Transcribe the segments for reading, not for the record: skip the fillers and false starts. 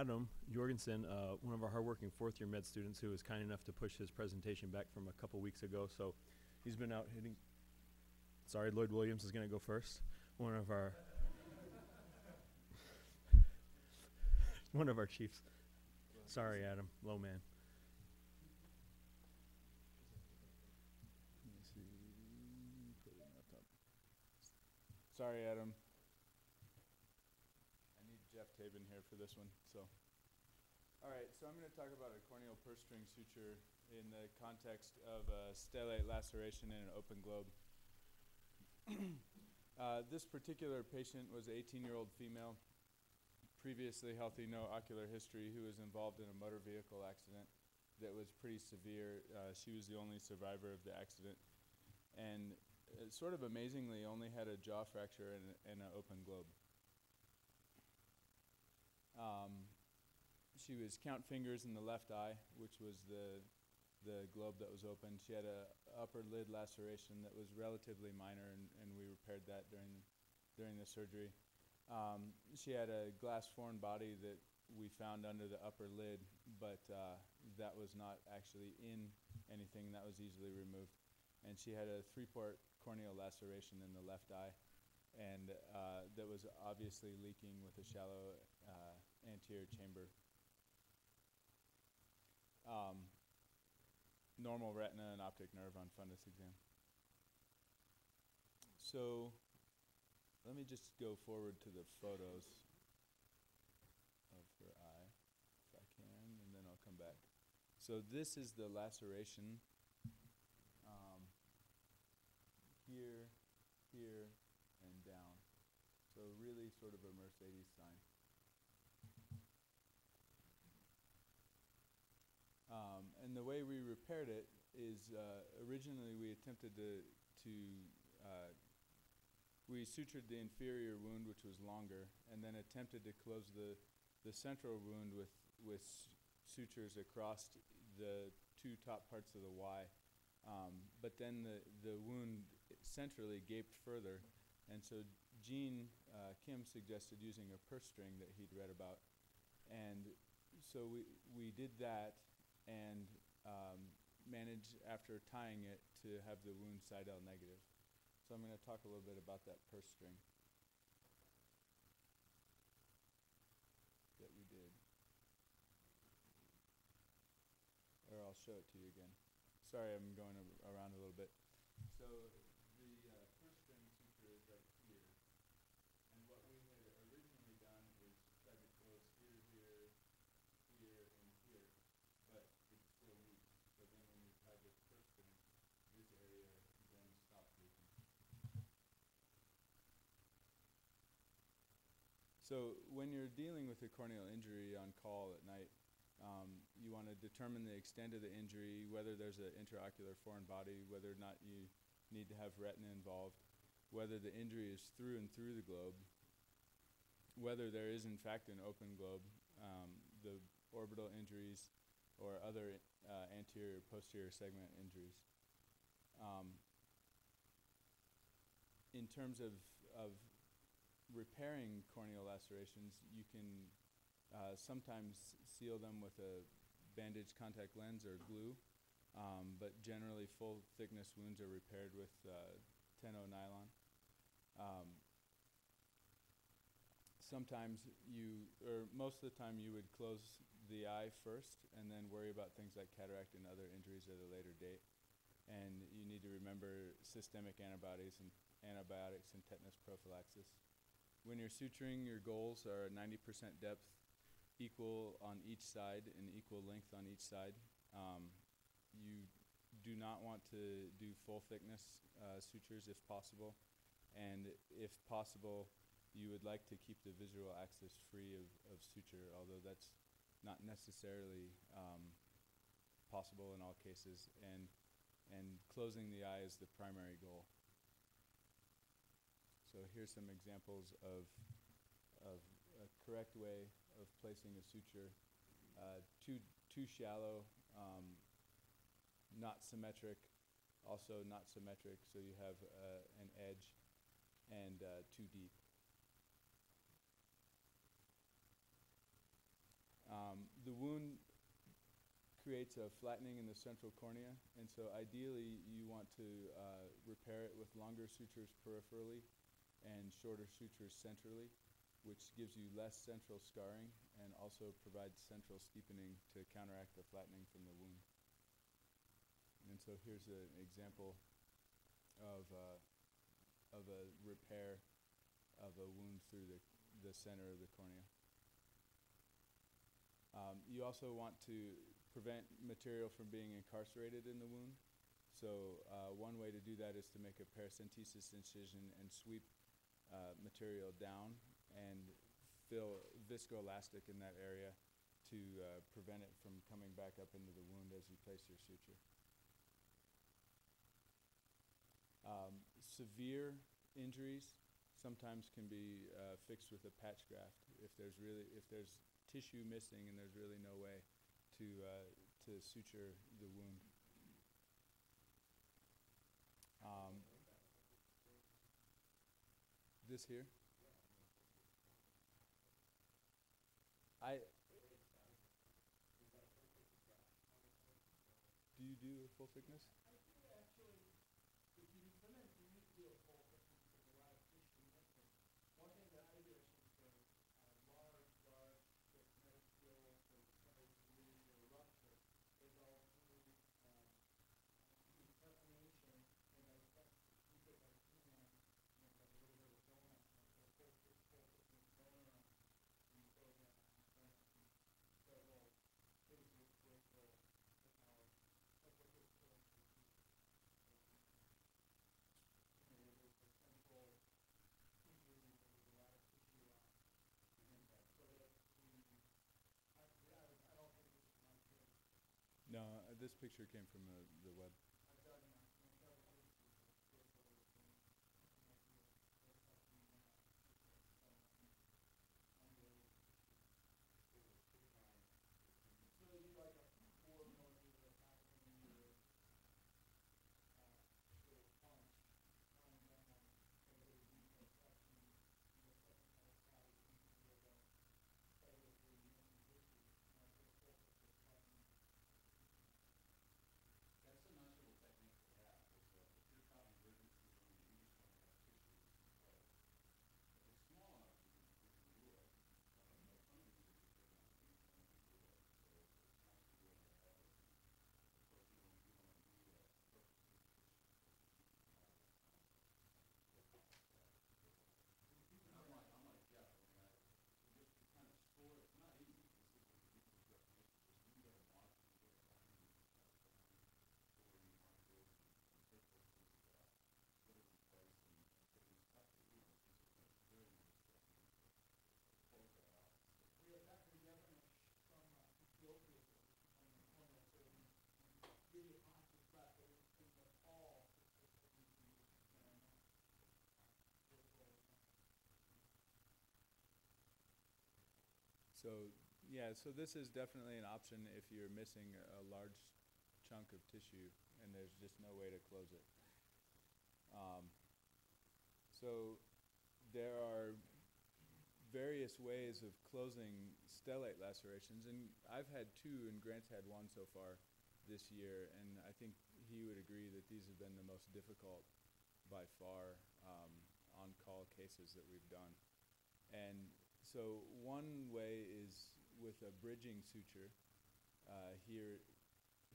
Adam Jorgensen, one of our hardworking fourth-year med students who was kind enough to push his presentation back from a couple weeks ago. So he's been out hitting. Sorry, Lloyd Williams is going to go first. One of our chiefs. Sorry, Adam. Low man. Let me see. Put it up top. Sorry, Adam. I need Jeff Tabin here for this one. All right, so I'm going to talk about a corneal purse string suture in the context of a stellate laceration in an open globe. This particular patient was an 18-year-old female, previously healthy, no ocular history, who was involved in a motor vehicle accident that was pretty severe. She was the only survivor of the accident, and sort of amazingly only had a jaw fracture and an open globe. She was count fingers in the left eye, which was the globe that was open. She had a upper lid laceration that was relatively minor, and we repaired that during the surgery. She had a glass foreign body that we found under the upper lid, but that was not actually in anything. That was easily removed. And she had a 3-port corneal laceration in the left eye, and that was obviously leaking with a shallow anterior chamber. Normal retina and optic nerve on fundus exam. So let me just go forward to the photos of her eye, if I can, and then I'll come back. So this is the laceration here, here, and down. So really sort of a Mercedes sign. And the way we repaired it is originally we attempted we sutured the inferior wound, which was longer, and then attempted to close the central wound with sutures across the 2 top parts of the Y. But then the wound centrally gaped further, and so Gene Kim suggested using a purse string that he'd read about. And so we did that and managed, after tying it, to have the wound Seidel negative. So I'm going to talk a little bit about that purse string that we did. Or I'll show it to you again. Sorry, I'm going around a little bit. So the purse string suture is right here. And what we had originally done is tried to close here, here, here, and here, but it's still weak. So then when we tied this purse string, this area then stopped leaking. So when you're dealing with a corneal injury on call at night, you want to determine the extent of the injury, whether there's an intraocular foreign body, whether or not you need to have retina involved, whether the injury is through and through the globe, whether there is in fact an open globe, the orbital injuries, or other anterior posterior segment injuries. In terms of repairing corneal lacerations, you can sometimes seal them with a bandage contact lens or glue, but generally full thickness wounds are repaired with 10-0 nylon. Sometimes most of the time you would close the eye first and then worry about things like cataract and other injuries at a later date. And you need to remember systemic antibiotics and tetanus prophylaxis. When you're suturing, your goals are 90% depth, equal on each side, and equal length on each side. You do not want to do full thickness sutures if possible. And if possible, you would like to keep the visual axis free of suture, although that's not necessarily possible in all cases. And closing the eye is the primary goal. So here's some examples of a correct way of placing a suture. Too shallow, not symmetric, also not symmetric, so you have an edge, and too deep. creates a flattening in the central cornea, and so ideally you want to repair it with longer sutures peripherally and shorter sutures centrally, which gives you less central scarring and also provides central steepening to counteract the flattening from the wound. And so here's an example of a repair of a wound through the center of the cornea. You also want to prevent material from being incarcerated in the wound. So one way to do that is to make a paracentesis incision and sweep material down and fill viscoelastic in that area to prevent it from coming back up into the wound as you place your suture. Severe injuries sometimes can be fixed with a patch graft if there's tissue missing and there's really no way to suture the wound. This here? Do you do a full thickness? No, this picture came from the web. So this is definitely an option if you're missing a large chunk of tissue and there's just no way to close it. So there are various ways of closing stellate lacerations, and I've had 2 and Grant's had 1 so far this year, and I think he would agree that these have been the most difficult by far on-call cases that we've done. And so one way is with a bridging suture here,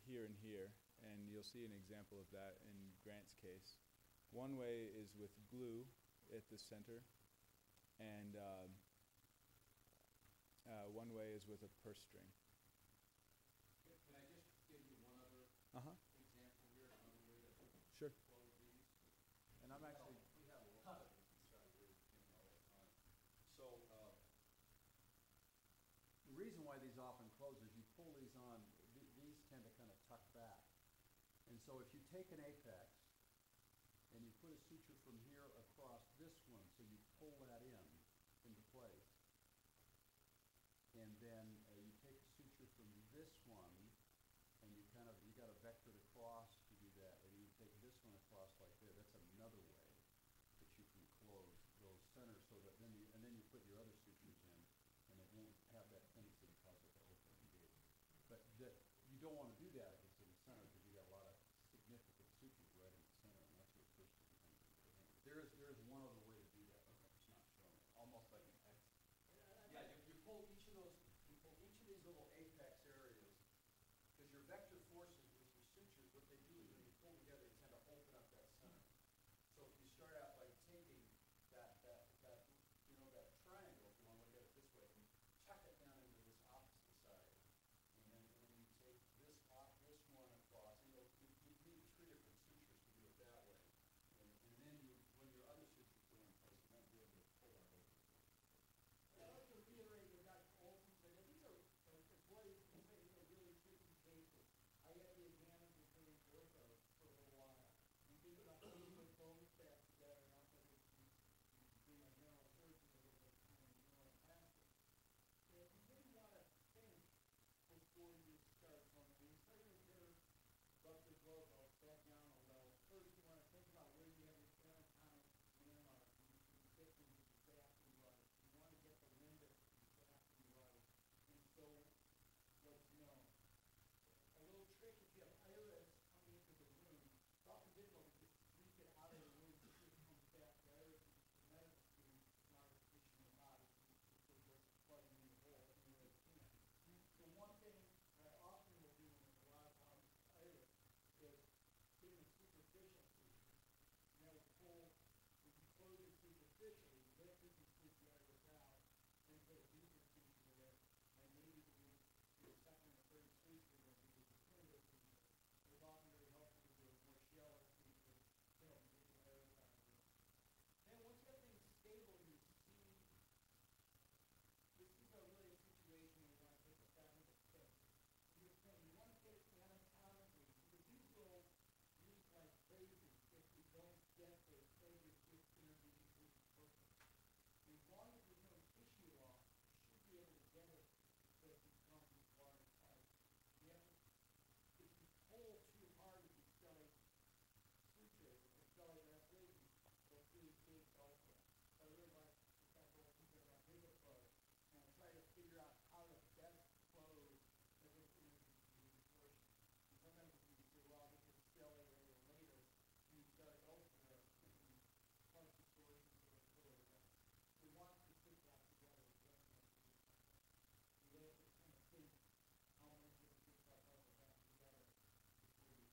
and here, and you'll see an example of that in Grant's case. One way is with glue at the center, and one way is with a purse string. Can I just give you one other Uh-huh. example here, another way to Sure. close these? And I'm actually... We have a lot of these inside here all the time. So the reason why these often close is you pull these on, these tend to kind of tuck back. And so if you take an apex and you put a suture from here across this one, so you pull that into place. And then you take a suture from this one, and you got a vectored across to do that, and you take this one across like this. That's another way that you can close those centers, so that then you put your other sutures in, and it won't have that tendency to cause it to open and gate. But you don't want to do that if it's in the center, because you got a lot of significant sutures right in the center, and that's where twisting becomes important. There is one other way to do that, but it's not shown. Almost like an X. Yeah, you pull each of those, you pull each of these little apex areas, because your vector forces with your sutures, what they do is when you pull together, they tend to open up that center. So if you start out by taking that that triangle, if you want to look at it this way, and tuck it down into this opposite side, and then you take this one across, and you need 3 different sutures to do it that way, and then when your other sutures go in place, you won't be able to pull that over. I'd like to reiterate what Dr. Olson said. These are, as Lloyd was saying, these are really tricky cases. I had the examiner doing ortho for a little while, and think about putting those bones back together, and also being a general surgeon a little bit kind of neuroplastic. If you didn't want to think before you start going, when you start your repair, rupture blood valve back down a level, first you want to think about where you have your anatomic landmark. You get things exactly right. You want to get the limbus exactly right. And so, what's known. A little trick, if you have iris coming into the room, it's often difficult to just squeeze it out of the room so it comes back. The iris is the medical student, smartest fish in the body. So just plugging in the hole any way it can. So one thing that I often will do when there's a lot of problems with iris is put in a superficial suture. And that will pull, if you close it superficially, lift it and squeeze the iris out, then put a deeper suture there, and maybe do a second or third suture when you do the definitive suture. It's often very helpful to do a more shallow suture to help you get the iris out of it. Then once you have things stable, you see, this is really a situation where you want to take a second to pick. You want to get it anatomically, because these will leak like crazy if you don't get the failure to intervene through the purpose. As long as there's no tissue loss, you should be able to get it so it becomes watertight. If you pull too hard with these stellate sutures or stellate affiliation, they'll create big ulcer. So I really like Dr. Olson said about big approach, and I try to figure out how to best close every portion. And sometimes you can say, well, I'll get this stellate area later, and you start elsewhere, and parts of sources sort of fill it in. We want to put that together just like this. You really have to kind of think how much of this stuff all go back together before you think.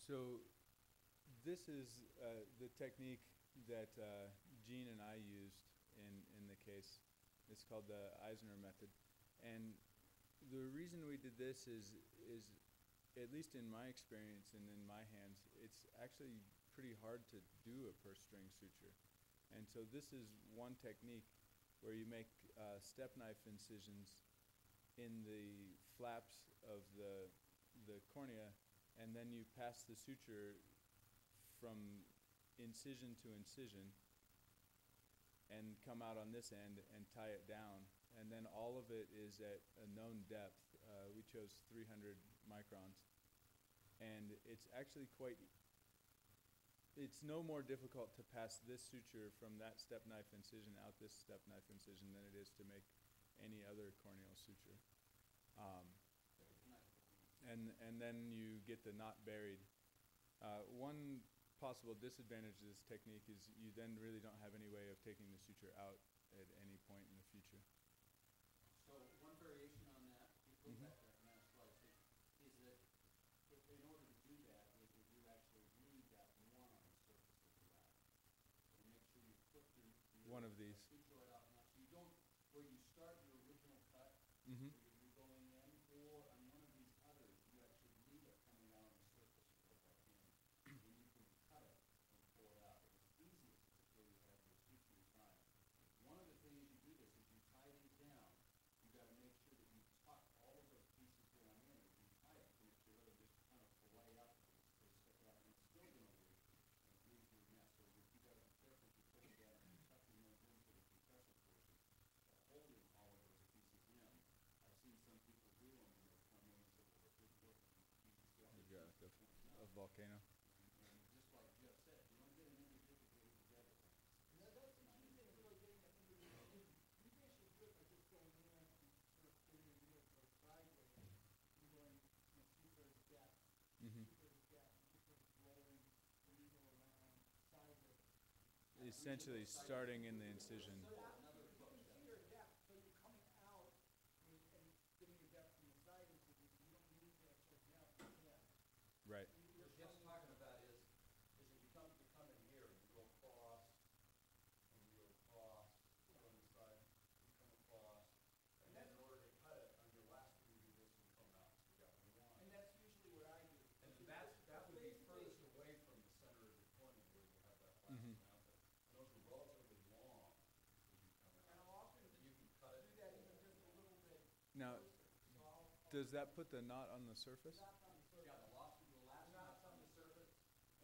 So this is the technique that Gene and I used in the case. It's called the Eisner method. And the reason we did this is at least in my experience and in my hands, it's actually pretty hard to do a purse string suture. And so this is one technique where you make step knife incisions in the flaps of the cornea, and then you pass the suture from incision to incision and come out on this end and tie it down. And then all of it is at a known depth. We chose 300 microns. And it's actually it's no more difficult to pass this suture from that step knife incision out this step knife incision than it is to make any other corneal suture. And then you get the knot buried. One possible disadvantage of this technique is you then really don't have any way of taking the suture out at any point in the future. So one variation on that, if you go back to that last slide, is that in order to do that, is that you actually leave that one on the surface of the eye. And make sure you put the One of these. suture right out now. So you don't, where you start your original cut, Mm-hmm. where you're going in, or on one of these others, you actually leave it coming out on the surface and go back in. And you can cut it and pull it out. But it's easiest if where you have your suture time. One of the things you do this is you tie these down. You got to make sure that you tuck all of those pieces down in as you tie it to make sure that they just kind of fillet up and they stick out. And it's still going to leak and leave your mess. So you got to be careful if you put it down and tucking those in for the compressor portion, holding all of those pieces in. I've seen some people do them and they come in and say, well, it didn't work. You got like a volcano. And just like Jeff said, you don't get an individually together. And that's the key thing is really getting that individual. You can actually do it by just going in and sort of putting essentially starting in the incision. So after you can see your depth, so you're coming out and getting your depth from the side incision, so you don't need that sort of depth at the end. Right. What Jeff's talking about is if you come in here and you go across, and you go across, go on the side, you come across, and then in order to cut it, on your last one, you do this and come out, so you got one. And that's usually what I do. And that would be furthest away from the center of the cornea where you have that last Mhm. one out there. And those are relatively long as you come And out. I'll often And then you can cut it. do that even just a little bit Now, closer. So I'll does that put the knot on the surface? knock on the surface. Yeah, the last knot's on the surface,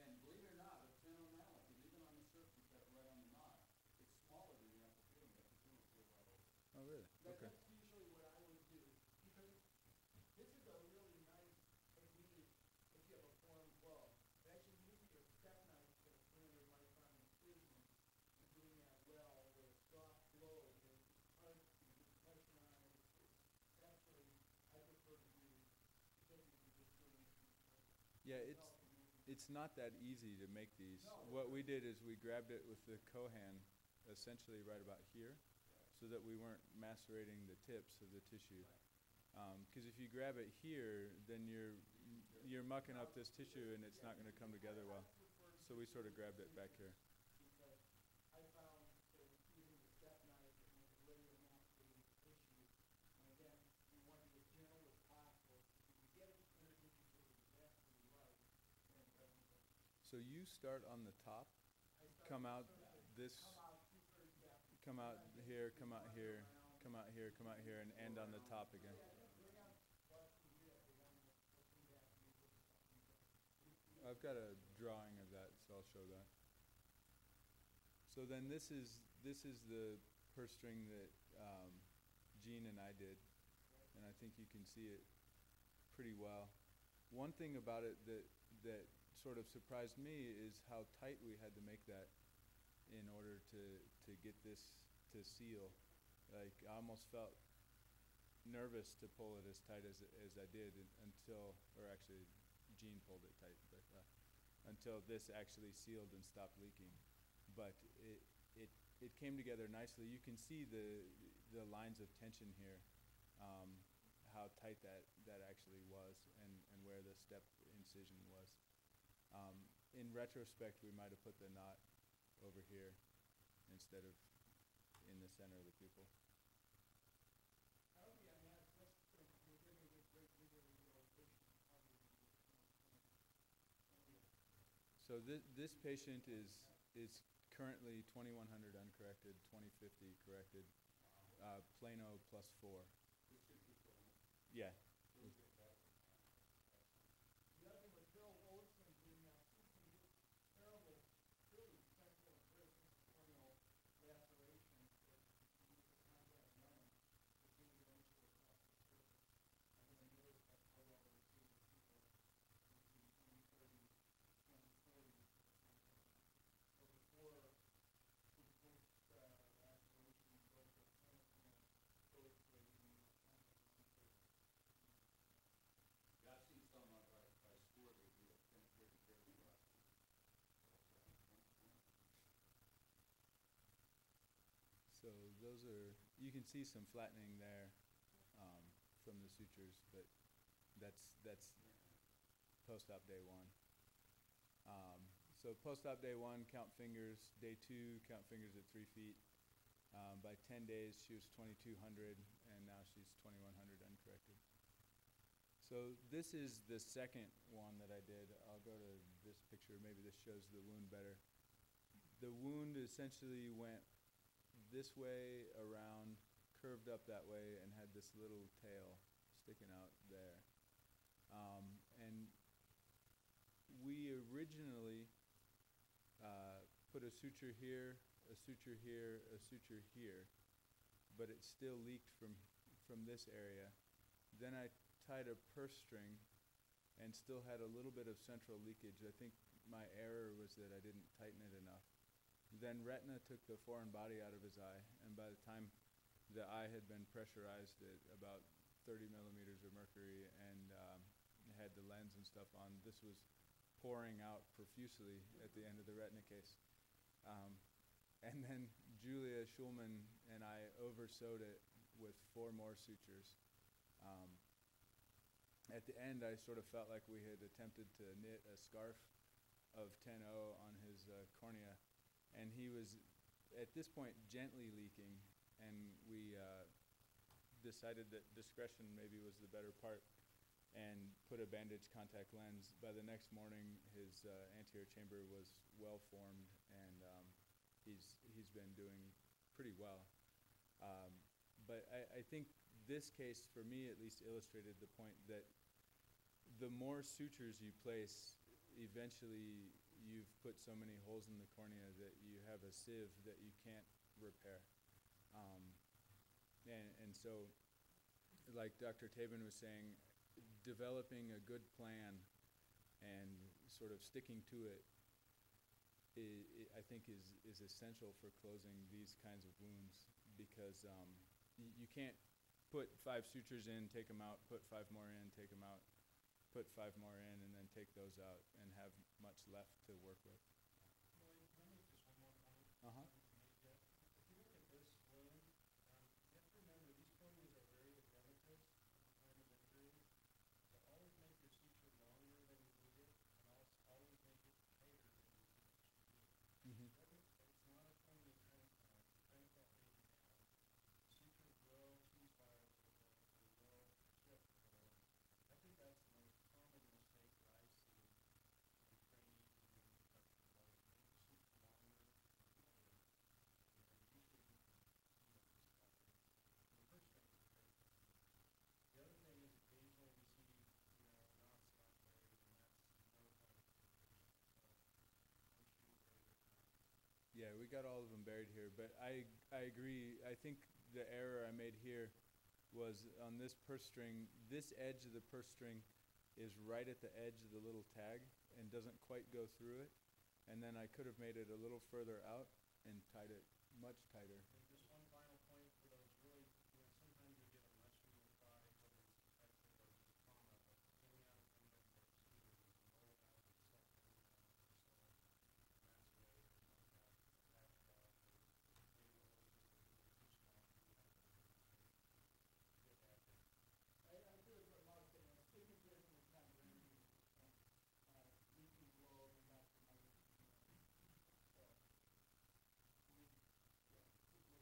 and believe it or not, with 10 on that one, if you leave it on the surface, you cut it right on the knot. It's smaller than the epithelium, but the epithelium goes right over. Oh, really? Okay. That's usually what I would do, because this is a really nice technique if you have a foreign glove. It actually uses a step knife to get a 300 micron incision and doing that well with a soft blow. It's hard to get pressure on it. It's actually, I prefer to do the technique of just doing it. Yeah, it's not that easy to make these. What we did is we grabbed it with the Kohan essentially right about here so that we weren't macerating the tips of the tissue. Because if you grab it here, then you're mucking up this tissue and it's not going to come together well. So we sort of grabbed it back here. Because I found that using the step knife, it was really emasculating the tissue. And again, you want to be as gentle as possible. If you get it introduced to it exactly right, then it doesn't go. So you start on the top, I start come with out the surface, this, come out 2/3 depth. come out here, come out here, come out here, come out here, and end on the top again. Bring out what's in here, the one that's looking back to you, put something there. I've got a drawing of that, so I'll show that. So then this is the purse string that Gene and I did, and I think you can see it pretty well. One thing about it that sort of surprised me is how tight we had to make that in order to get this to seal. Like, I almost felt nervous to pull it as tight as I did until, or actually Gene pulled it tight, but until this actually sealed and stopped leaking. But it came together nicely. You can see the lines of tension here, how tight that actually was, and where the step incision was. In retrospect, we might have put the knot over here instead of in the center of the pupil. That would be a nice, you're giving me a great video visualization of how you do this. So this patient is currently 2100 uncorrected, 2050 corrected, plano +4. Yeah. The other thing with Bill Olson doing that, he did terrible, really central and very corneal laceration that he used the contact lens to see eventually across the surface. And then I noticed that how well they received the people between 2030, 2040 with the contact lens. So before we post laceration, both the clinic and both the contact lens. Yeah, I've seen some by sport, they do it penetrating fairly well. So those are, you can see some flattening there from the sutures, but that's post-op day 1. So post-op day 1, count fingers. Day 2, count fingers at 3 feet. By 10 days, she was 2200, and now she's 2100 uncorrected. So this is the second one that I did. I'll go to this picture. Maybe this shows the wound better. The wound essentially went this way around, curved up that way, and had this little tail sticking out there. And we originally put a suture here, a suture here, a suture here, but it still leaked from this area. Then I tied a purse string and still had a little bit of central leakage. I think my error was that I didn't tighten it enough. Then retina took the foreign body out of his eye, and by the time the eye had been pressurized at about 30 millimeters of mercury and had the lens and stuff on, this was pouring out profusely at the end of the retina case. And then Julia Schulman and I oversewed it with 4 more sutures. At the end, I sort of felt like we had attempted to knit a scarf of 10-0 on his cornea, and he was, at this point, gently leaking, and we decided that discretion maybe was the better part and put a bandage contact lens. By the next morning, his anterior chamber was well formed, and he's been doing pretty well. But I think this case, for me at least, illustrated the point that the more sutures you place, eventually you've put so many holes in the cornea that you have a sieve that you can't repair. And so, like Dr. Tabin was saying, developing a good plan and sort of sticking to it, I think is essential for closing these kinds of wounds, because you can't put 5 sutures in, take them out, put 5 more in, take them out, put 5 more in, and then take those out and have much left to work with. Lloyd, can I make just one more comment? Uh-huh. If you look at this wound, you have to remember these corneas are very edematous at the time of injury. So always make your suture longer than you need it, and also always make it tighter than you think it should be. Mm-hmm. It's not a cornea transplant. The transplant may be down. Sutures will, cheese files will shift a little. I think that's the most common mistake that I see in trainees and instructors, like make the suture longer and tighter. And usually you can see what this happens. And the first string is a great thing. The other thing is occasionally we see, knots not buried, and that's another kind of affiliation. So make sure you bury your knots. Yeah, we got all of them buried here, but I agree. I think the error I made here was on this purse string. This edge of the purse string is right at the edge of the little tag and doesn't quite go through it. And then I could have made it a little further out and tied it much tighter. And just one final point for those really, sometimes you get a much needle thigh, whether it's infected or just trauma, but getting out of anybody works too. There's a low valve of suction and that's the way you might have attached valve, or maybe the hose just a little bit too small for you to have to get at it. I agree with what Mark said. Stigmatism is not remedy at this point. Leaking globe and Dr. Mike, so, I mean, yeah,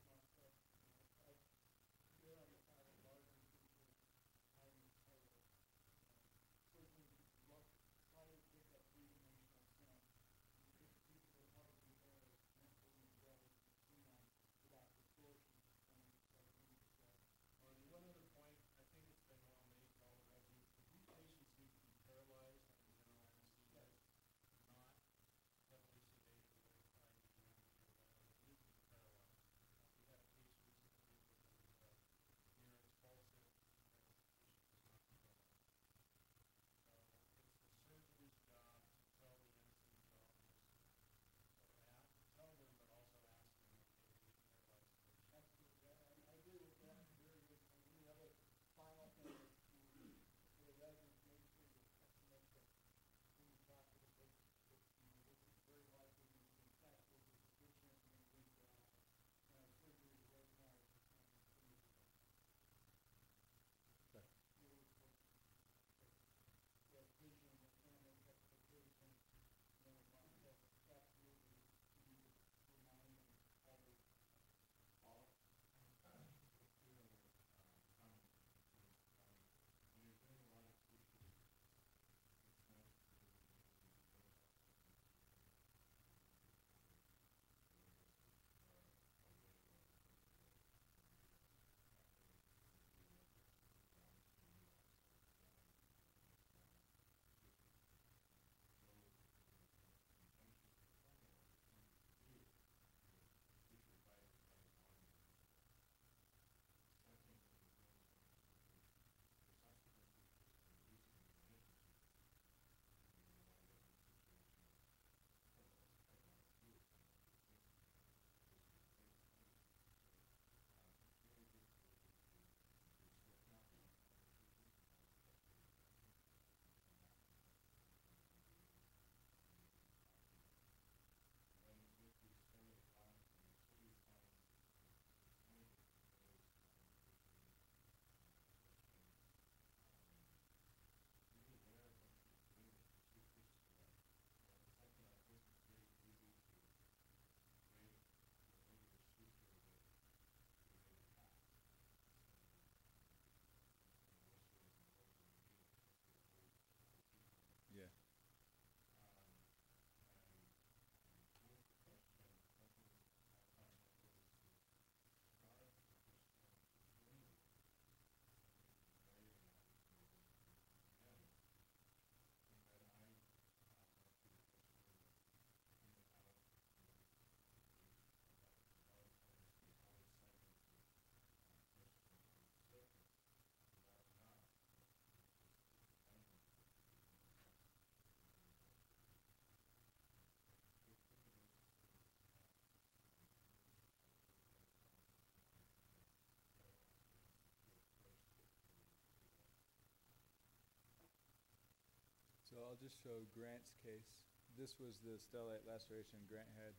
I'll just show Grant's case. This was the stellate laceration Grant had.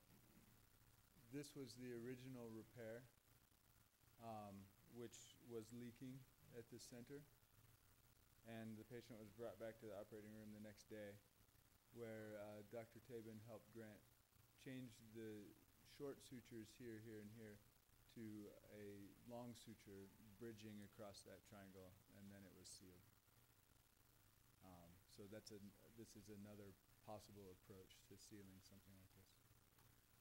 This was the original repair, which was leaking at the center. And the patient was brought back to the operating room the next day, where Dr. Tabin helped Grant change the short sutures here, here, and here to a long suture bridging across that triangle, and then it was sealed. So this is another possible approach to sealing something like this.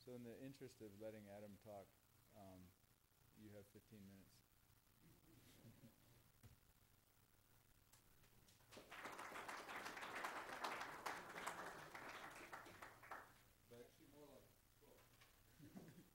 So in the interest of letting Adam talk, you have 15 minutes.